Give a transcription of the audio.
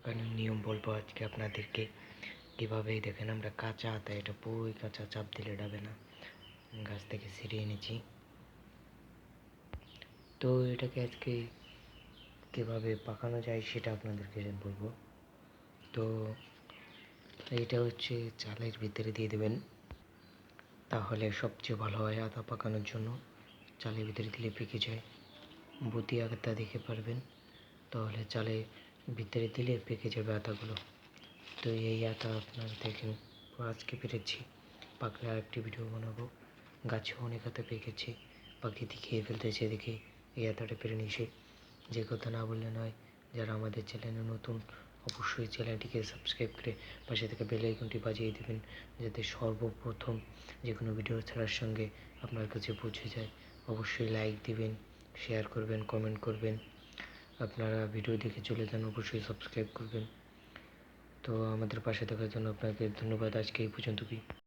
পাকানোর নিয়ম বলবো আজকে আপনাদেরকে। কীভাবে দেখেন, আমরা কাঁচা আতা, এটা পুরোই কাঁচা, চাপ দিলে ডাবে না, গাছ থেকে ছিঁড়িয়ে এনেছি। তো এটাকে আজকে কীভাবে পাকানো যায় সেটা আপনাদেরকে বলবো। তো এইটা হচ্ছে চালের ভিতরে দিয়ে দেবেন, তাহলে সবচেয়ে ভালো হয় আতা পাকানোর জন্য। চালের ভিতরে দিলে পেকে যায়, বতি আতা দেখে পারবেন, তাহলে চালের ভিতরে দিলে পেকে যাবে আতাগুলো। তো এই আতা আপনারা দেখেন আজকে পেরেছি, পাকলে আরেকটি ভিডিও বানাবো। গাছে অনেক আতা পেকেছে, পাখিতে খেয়ে ফেলতেছে দেখে এই আতাটা পেরে নিয়েছে। যে কথা না বললে নয়, যারা আমাদের চ্যানেলে নতুন অবশ্যই চ্যানেলটিকে সাবস্ক্রাইব করে পাশে থেকে বেল আইকনটি বাজিয়ে দেবেন, যাতে সর্বপ্রথম যে কোনো ভিডিও ছাড়ার সঙ্গে আপনার কাছে পৌঁছে যায়। অবশ্যই লাইক দিবেন, শেয়ার করবেন, কমেন্ট করবেন। আপনারা ভিডিও দেখে চলে যান, অবশ্যই সাবস্ক্রাইব করবেন। তো আমাদের পাশে থাকার জন্য আপনাকে ধন্যবাদ। আজকে এই পর্যন্তই।